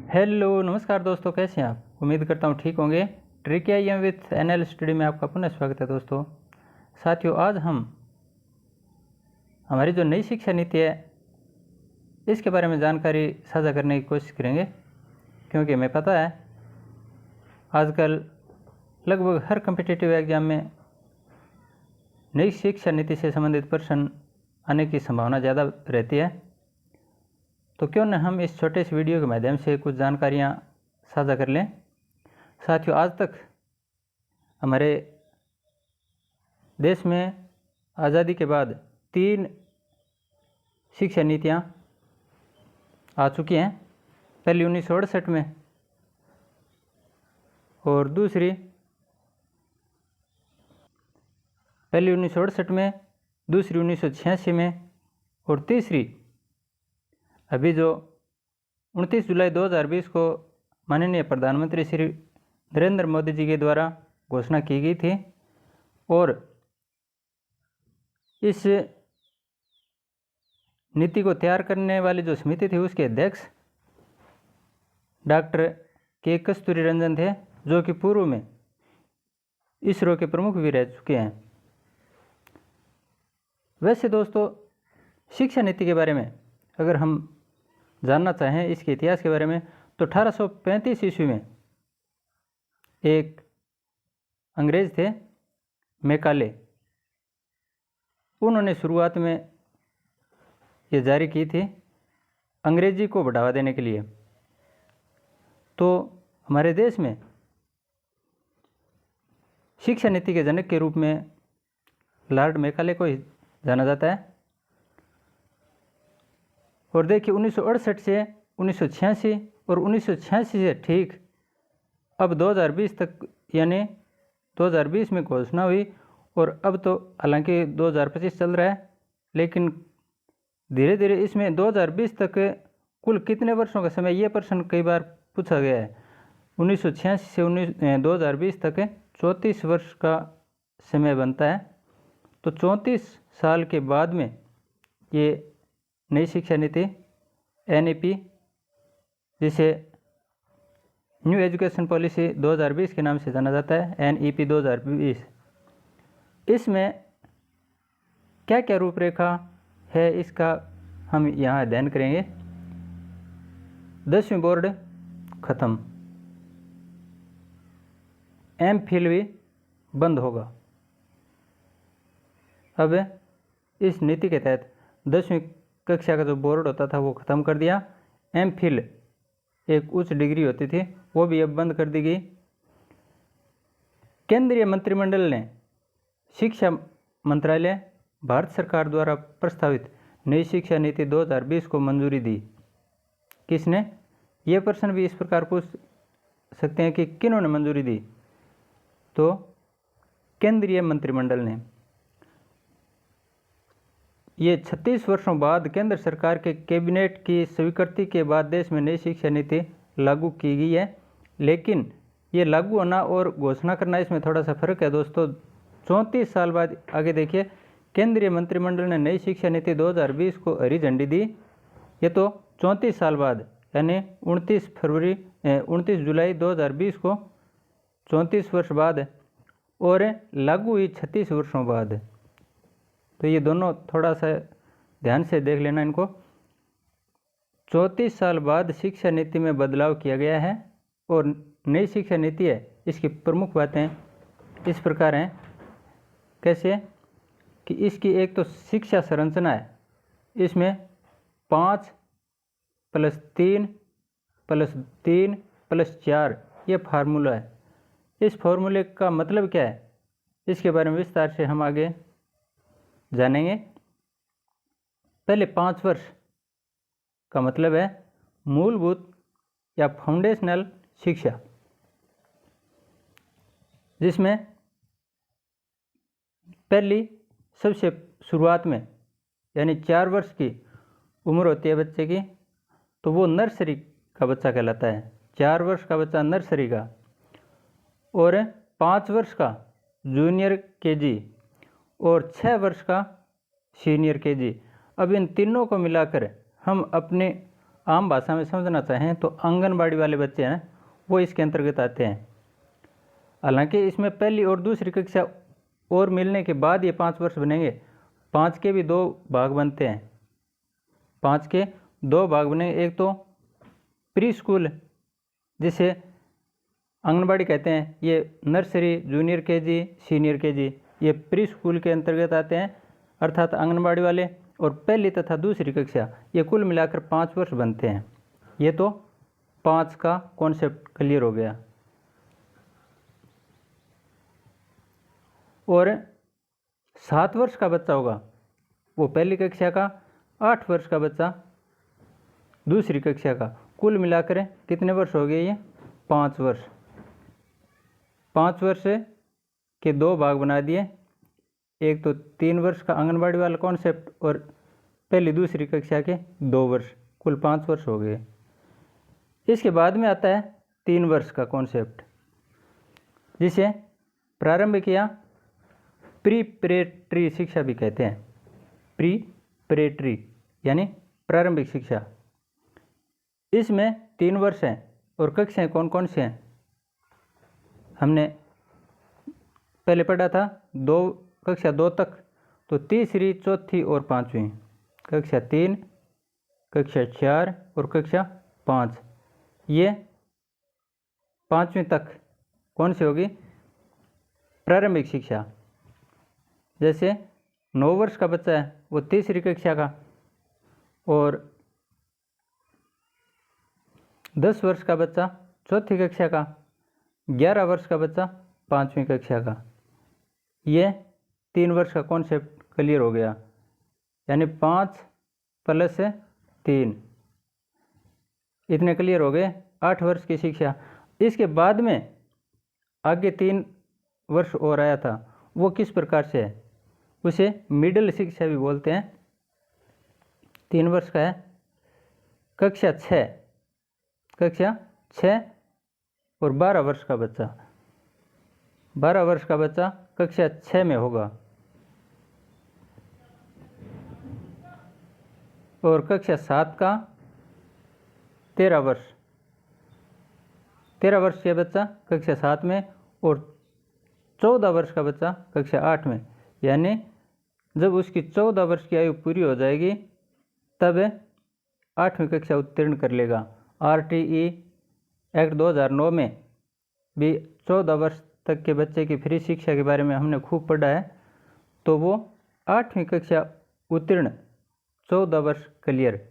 Hello नमस्कार दोस्तों, कैसे हैं आप। उम्मीद करता हूँ ठीक होंगे। Trick I with NL study में आपका पुनः स्वागत है दोस्तों। साथियों, आज हम हमारी जो नई शिक्षा नीति है इसके बारे में जानकारी साझा करने की कोशिश करेंगे, क्योंकि हमें पता है आजकल लगभग हर कम्पिटिटिव एग्ज़ाम में नई शिक्षा नीति से संबंधित प्रश्न आने की संभावना ज़्यादा रहती है। तो क्यों न हम इस छोटे से वीडियो के माध्यम से कुछ जानकारियाँ साझा कर लें। साथियों, आज तक हमारे देश में आज़ादी के बाद 3 शिक्षा नीतियाँ आ चुकी हैं। पहली 1968 में और दूसरी 1986 में और तीसरी अभी जो 29 जुलाई 2020 को माननीय प्रधानमंत्री श्री नरेंद्र मोदी जी के द्वारा घोषणा की गई थी। और इस नीति को तैयार करने वाली जो समिति थी उसके अध्यक्ष डॉक्टर के कस्तूरी रंजन थे, जो कि पूर्व में इसरो के प्रमुख भी रह चुके हैं। वैसे दोस्तों, शिक्षा नीति के बारे में अगर हम जानना चाहें, इसके इतिहास के बारे में, तो 1835 ईस्वी में एक अंग्रेज थे मैकाले, उन्होंने शुरुआत में ये जारी की थी अंग्रेजी को बढ़ावा देने के लिए। तो हमारे देश में शिक्षा नीति के जनक के रूप में लॉर्ड मैकाले को ही जाना जाता है। और देखिए, 1968 से 1986 और 1986 से ठीक अब 2020 तक, यानी 2020 में घोषणा हुई और अब तो हालांकि 2025 चल रहा है, लेकिन धीरे धीरे इसमें 2020 तक कुल कितने वर्षों का समय, ये प्रश्न कई बार पूछा गया है। 1986 से 2020 तक 34 वर्ष का समय बनता है। तो 34 साल के बाद में ये नई शिक्षा नीति NEP, जिसे न्यू एजुकेशन पॉलिसी 2020 के नाम से जाना जाता है, NEP 2020, इसमें क्या क्या रूपरेखा है इसका हम यहाँ अध्ययन करेंगे। 10वीं बोर्ड खत्म, MPhil भी बंद होगा। अब इस नीति के तहत 10वीं कक्षा का जो बोर्ड होता था वो ख़त्म कर दिया। MPhil एक उच्च डिग्री होती थी, वो भी अब बंद कर दी गई। केंद्रीय मंत्रिमंडल ने शिक्षा मंत्रालय भारत सरकार द्वारा प्रस्तावित नई शिक्षा नीति 2020 को मंजूरी दी। किसने? ये प्रश्न भी इस प्रकार पूछ सकते हैं कि किन्होंने मंजूरी दी। तो केंद्रीय मंत्रिमंडल ने। ये 36 वर्षों बाद केंद्र सरकार के कैबिनेट की स्वीकृति के बाद देश में नई शिक्षा नीति लागू की गई है। लेकिन ये लागू होना और घोषणा करना, इसमें थोड़ा सा फर्क है दोस्तों। 34 साल बाद आगे देखिए, केंद्रीय मंत्रिमंडल ने नई शिक्षा नीति 2020 को हरी झंडी दी। ये तो 34 साल बाद, यानी 29 जुलाई 2020 को 34 वर्ष बाद, और लागू हुई 36 वर्षों बाद। तो ये दोनों थोड़ा सा ध्यान से देख लेना इनको। 34 साल बाद शिक्षा नीति में बदलाव किया गया है और नई शिक्षा नीति है, इसकी प्रमुख बातें इस प्रकार हैं। कैसे कि इसकी एक तो शिक्षा संरचना है, इसमें 5 + 3 + 3 + 4 ये फार्मूला है। इस फार्मूले का मतलब क्या है, इसके बारे में विस्तार से हम आगे जानेंगे। पहले 5 वर्ष का मतलब है मूलभूत या फाउंडेशनल शिक्षा, जिसमें पहली सबसे शुरुआत में, यानी 4 वर्ष की उम्र होती है बच्चे की, तो वो नर्सरी का बच्चा कहलाता है। 4 वर्ष का बच्चा नर्सरी का, और 5 वर्ष का जूनियर KG और 6 वर्ष का सीनियर KG। अब इन तीनों को मिलाकर हम अपने आम भाषा में समझना चाहें तो आंगनबाड़ी वाले बच्चे हैं वो इसके अंतर्गत आते हैं। हालांकि इसमें पहली और दूसरी कक्षा और मिलने के बाद ये 5 वर्ष बनेंगे। 5 के भी 2 भाग बनते हैं। 5 के 2 भाग बनेंगे। एक तो प्री स्कूल जिसे आंगनबाड़ी कहते हैं, ये nursery, junior KG, senior KG, ये प्री स्कूल के अंतर्गत आते हैं अर्थात आंगनबाड़ी वाले। और पहली तथा दूसरी कक्षा ये कुल मिलाकर 5 वर्ष बनते हैं। ये तो 5 का कॉन्सेप्ट क्लियर हो गया। और 7 वर्ष का बच्चा होगा वो पहली कक्षा का, 8 वर्ष का बच्चा दूसरी कक्षा का। कुल मिलाकर कितने वर्ष हो गए? ये 5 वर्ष। 5 वर्ष के 2 भाग बना दिए। एक तो 3 वर्ष का आंगनबाड़ी वाला कॉन्सेप्ट और पहली दूसरी कक्षा के 2 वर्ष, कुल 5 वर्ष हो गए। इसके बाद में आता है 3 वर्ष का कॉन्सेप्ट जिसे प्रारंभिक या प्रीपरेटरी शिक्षा भी कहते हैं। प्रीपरेटरी यानी प्रारंभिक शिक्षा। इसमें 3 वर्ष हैं और कक्षाएं कौन कौन सी हैं? हमने पहले पढ़ा था कक्षा 2 तक, तो तीसरी, चौथी और 5वीं। कक्षा 3, कक्षा 4 और कक्षा 5, ये 5वीं तक कौन सी होगी? प्रारंभिक शिक्षा। जैसे 9 वर्ष का बच्चा है वो तीसरी कक्षा का, और 10 वर्ष का बच्चा चौथी कक्षा का, 11 वर्ष का बच्चा 5वीं कक्षा का। ये 3 वर्ष का कॉन्सेप्ट क्लियर हो गया। यानी 5 + 3 इतने क्लियर हो गए। 8 वर्ष की शिक्षा। इसके बाद में आगे 3 वर्ष और आया था, वो किस प्रकार से है? उसे मिडिल शिक्षा भी बोलते हैं। 3 वर्ष का है कक्षा 6 और 12 वर्ष का बच्चा। 12 वर्ष का बच्चा कक्षा 6 में होगा। और कक्षा 7 का 13 वर्ष। 13 वर्ष का बच्चा कक्षा 7 में और 14 वर्ष का बच्चा कक्षा 8 में। यानी जब उसकी 14 वर्ष की आयु पूरी हो जाएगी तब 8वीं कक्षा उत्तीर्ण कर लेगा। RTE एक्ट 2009 में भी 14 वर्ष तक के बच्चे की फ्री शिक्षा के बारे में हमने खूब पढ़ा है। तो वो 8वीं कक्षा उत्तीर्ण, 14 वर्ष क्लियर।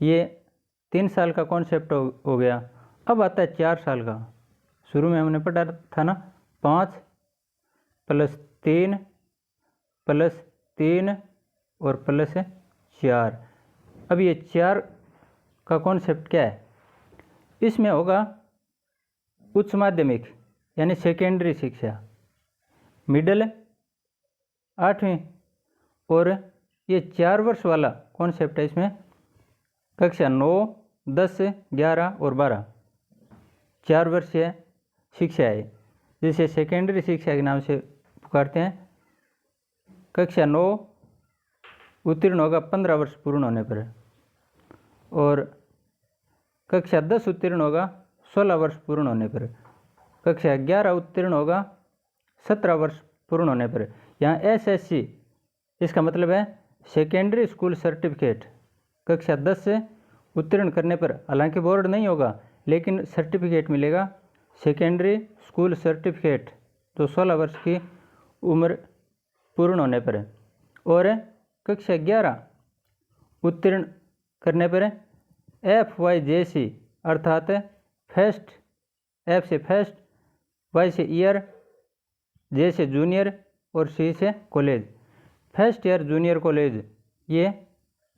ये 3 साल का कॉन्सेप्ट हो गया। अब आता है 4 साल का। शुरू में हमने पढ़ा था ना, 5 + 3 + 3 और +4। अब ये 4 का कॉन्सेप्ट क्या है? इसमें होगा उच्च माध्यमिक यानी सेकेंडरी शिक्षा, मिडिल 8वीं, और ये 4 वर्ष वाला कॉन्सेप्ट है। इसमें कक्षा 9, 10, 11 और 12 4 वर्षीय शिक्षा है जिसे सेकेंडरी शिक्षा के नाम से पुकारते हैं। कक्षा 9 उत्तीर्ण होगा 15 वर्ष पूर्ण होने पर, और कक्षा 10 उत्तीर्ण होगा 16 वर्ष पूर्ण होने पर। कक्षा 11 उत्तीर्ण होगा 17 वर्ष पूर्ण होने पर। यहाँ SSC इसका मतलब है सेकेंडरी स्कूल सर्टिफिकेट। कक्षा 10 से उत्तीर्ण करने पर, हालांकि बोर्ड नहीं होगा लेकिन सर्टिफिकेट मिलेगा, सेकेंडरी स्कूल सर्टिफिकेट, जो 16 वर्ष की उम्र पूर्ण होने पर। और कक्षा 11 उत्तीर्ण करने पर FYJC अर्थात फर्स्ट, F से फर्स्ट, Y से ईयर, J से जूनियर और C से college, first year junior college, ये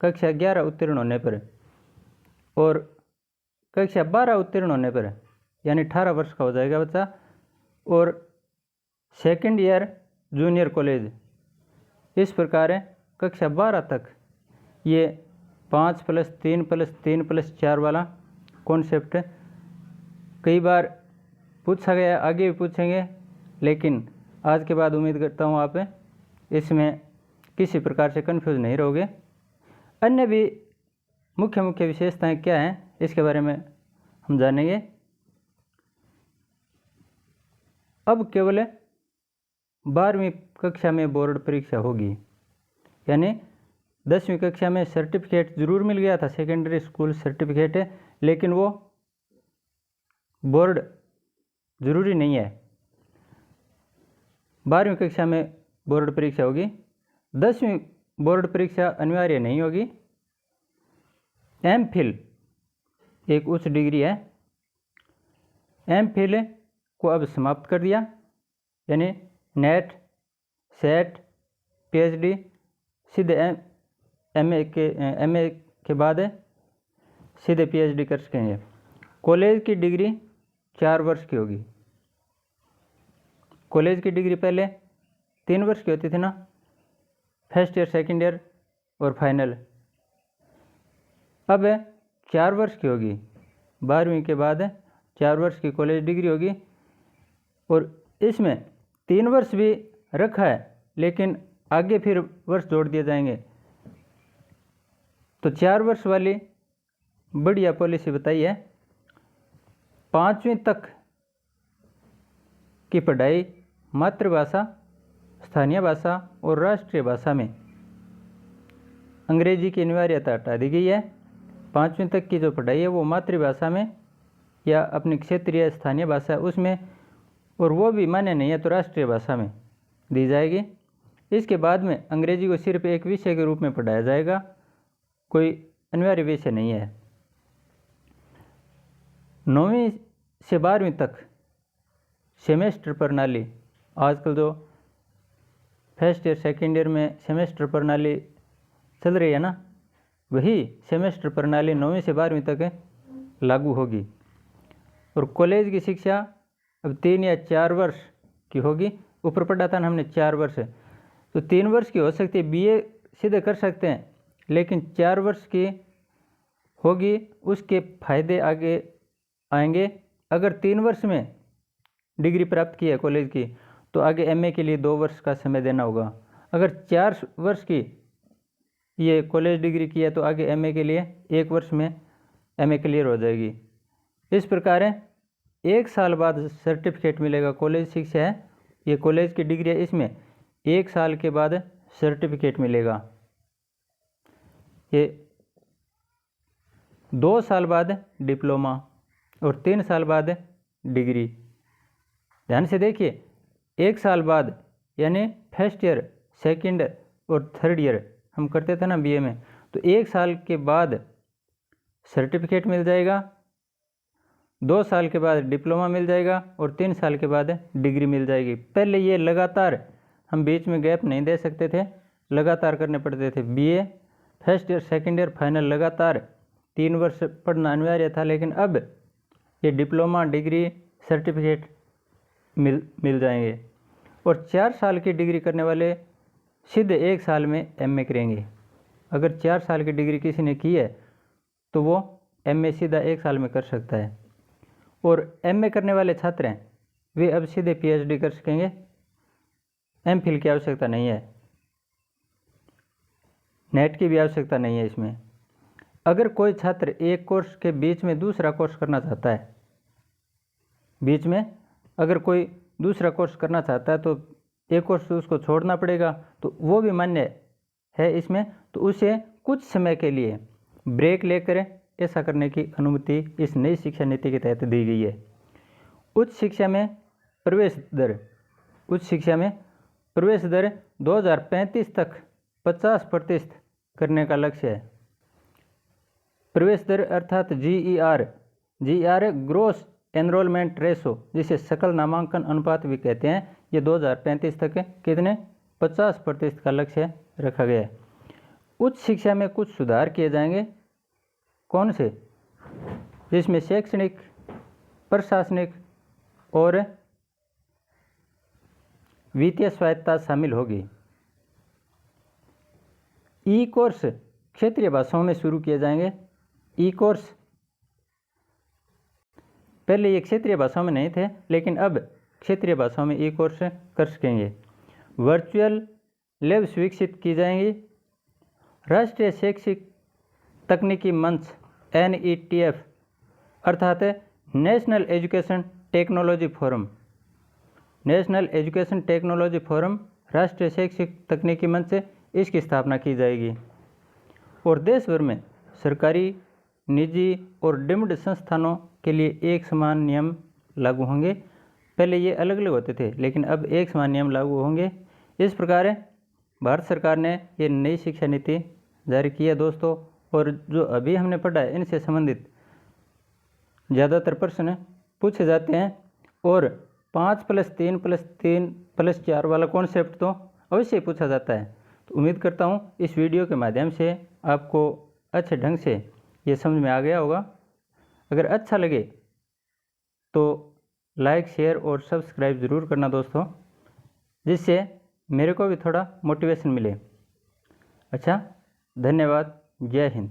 कक्षा 11 उत्तीर्ण होने पर। और कक्षा 12 उत्तीर्ण होने पर यानी 18 वर्ष का हो जाएगा बच्चा, और सेकंड ईयर जूनियर कॉलेज। इस प्रकार है कक्षा 12 तक ये 5 + 3 + 3 + 4 वाला कॉन्सेप्ट कई बार पूछा गया, आगे भी पूछेंगे, लेकिन आज के बाद उम्मीद करता हूँ आप इसमें किसी प्रकार से कन्फ्यूज नहीं रहोगे। अन्य भी मुख्य मुख्य विशेषताएं क्या हैं इसके बारे में हम जानेंगे। अब केवल 12वीं कक्षा में बोर्ड परीक्षा होगी, यानी 10वीं कक्षा में सर्टिफिकेट ज़रूर मिल गया था, सेकेंडरी स्कूल सर्टिफिकेट है, लेकिन वो बोर्ड ज़रूरी नहीं है। 12वीं कक्षा में बोर्ड परीक्षा होगी। 10वीं बोर्ड परीक्षा अनिवार्य नहीं होगी। एमफिल एक उच्च डिग्री है, एमफिल को अब समाप्त कर दिया, यानी नेट, सेट, पीएचडी सीधे एमए के बाद सीधे पीएचडी कर सकेंगे। कॉलेज की डिग्री 4 वर्ष की होगी। कॉलेज की डिग्री पहले 3 वर्ष की होती थी ना, फर्स्ट ईयर, सेकेंड ईयर और फाइनल। अब 4 वर्ष की होगी। 12वीं के बाद 4 वर्ष की कॉलेज डिग्री होगी, और इसमें 3 वर्ष भी रखा है, लेकिन आगे फिर वर्ष जोड़ दिए जाएंगे। तो 4 वर्ष वाली बढ़िया पॉलिसी बताई है। 5वीं तक की पढ़ाई मातृभाषा, स्थानीय भाषा और राष्ट्रीय भाषा में अंग्रेजी की अनिवार्यता हटा दी गई है। 5वीं तक की जो पढ़ाई है वो मातृभाषा में या अपनी क्षेत्रीय स्थानीय भाषा उसमें, और वो भी मान्य नहीं है तो राष्ट्रीय भाषा में दी जाएगी। इसके बाद में अंग्रेजी को सिर्फ एक विषय के रूप में पढ़ाया जाएगा, कोई अनिवार्य विषय नहीं है। 9वीं से 12वीं तक सेमेस्टर प्रणाली, आजकल जो फर्स्ट ईयर सेकेंड ईयर में सेमेस्टर प्रणाली चल रही है ना, वही सेमेस्टर प्रणाली 9वीं से 12वीं तक लागू होगी। और कॉलेज की शिक्षा अब 3 या 4 वर्ष की होगी। ऊपर पढ़ा था ना हमने 4 वर्ष, तो 3 वर्ष की हो सकती है, बीए सीधे कर सकते हैं, लेकिन 4 वर्ष की होगी। उसके फायदे आगे आएंगे। अगर 3 वर्ष में डिग्री प्राप्त की है कॉलेज की, तो आगे एमए के लिए 2 वर्ष का समय देना होगा। अगर 4 वर्ष की ये कॉलेज डिग्री की है, तो आगे एमए के लिए 1 वर्ष में एमए क्लियर हो जाएगी। इस प्रकार 1 साल बाद सर्टिफिकेट मिलेगा। कॉलेज शिक्षा है, ये कॉलेज की डिग्री है, इसमें 1 साल के बाद सर्टिफिकेट मिलेगा। ये 2 साल बाद डिप्लोमा और 3 साल बाद डिग्री। ध्यान से देखिए, 1 साल बाद यानी फर्स्ट ईयर, सेकंड और थर्ड ईयर हम करते थे ना बीए में, तो 1 साल के बाद सर्टिफिकेट मिल जाएगा, 2 साल के बाद डिप्लोमा मिल जाएगा और 3 साल के बाद डिग्री मिल जाएगी। पहले ये लगातार, हम बीच में गैप नहीं दे सकते थे, लगातार करने पड़ते थे। BA first year, second year, final लगातार 3 वर्ष पढ़ना अनिवार्य था, लेकिन अब ये डिप्लोमा, डिग्री, सर्टिफिकेट मिल जाएंगे। और 4 साल की डिग्री करने वाले सीधे 1 साल में एमए करेंगे। अगर 4 साल की डिग्री किसी ने की है तो वो एमए सीधा 1 साल में कर सकता है। और एमए करने वाले छात्र हैं वे अब सीधे पीएचडी कर सकेंगे, एमफिल की आवश्यकता नहीं है, नेट की भी आवश्यकता नहीं है इसमें। अगर कोई छात्र एक कोर्स के बीच में दूसरा कोर्स करना चाहता है, बीच में अगर कोई दूसरा कोर्स करना चाहता है तो एक कोर्स उसको छोड़ना पड़ेगा, तो वो भी मान्य है इसमें। तो उसे कुछ समय के लिए ब्रेक लेकर ऐसा करने की अनुमति इस नई शिक्षा नीति के तहत दी गई है। उच्च शिक्षा में प्रवेश दर, उच्च शिक्षा में प्रवेश दर 2035 तक 50% करने का लक्ष्य है। प्रवेश दर अर्थात जीईआर ग्रोस एनरोलमेंट रेशो, जिसे सकल नामांकन अनुपात भी कहते हैं, ये 2035 तक कितने 50% का लक्ष्य रखा गया है। उच्च शिक्षा में कुछ सुधार किए जाएंगे। कौन से? जिसमें शैक्षणिक, प्रशासनिक और वित्तीय स्वायत्तता शामिल होगी। ई कोर्स क्षेत्रीय भाषाओं में शुरू किए जाएंगे। ई कोर्स पहले ये क्षेत्रीय भाषाओं में नहीं थे, लेकिन अब क्षेत्रीय भाषाओं में ई कोर्स कर सकेंगे। वर्चुअल लैब्स विकसित की जाएंगी। राष्ट्रीय शैक्षिक तकनीकी मंच NETF अर्थात national education technology forum. National education technology forum राष्ट्रीय शैक्षिक तकनीकी मंच से इसकी स्थापना की जाएगी। और देश भर में सरकारी, निजी और डीम्ड संस्थानों के लिए एक समान नियम लागू होंगे। पहले ये अलग अलग होते थे, लेकिन अब एक समान नियम लागू होंगे। इस प्रकार भारत सरकार ने ये नई शिक्षा नीति जारी की है दोस्तों। और जो अभी हमने पढ़ा है, इनसे संबंधित ज़्यादातर प्रश्न पूछे जाते हैं। और 5+3+3+4 वाला कॉन्सेप्ट तो अवश्य पूछा जाता है। तो उम्मीद करता हूँ इस वीडियो के माध्यम से आपको अच्छे ढंग से ये समझ में आ गया होगा। अगर अच्छा लगे तो लाइक, शेयर और सब्सक्राइब ज़रूर करना दोस्तों, जिससे मेरे को भी थोड़ा मोटिवेशन मिले। अच्छा, धन्यवाद। जय हिंद।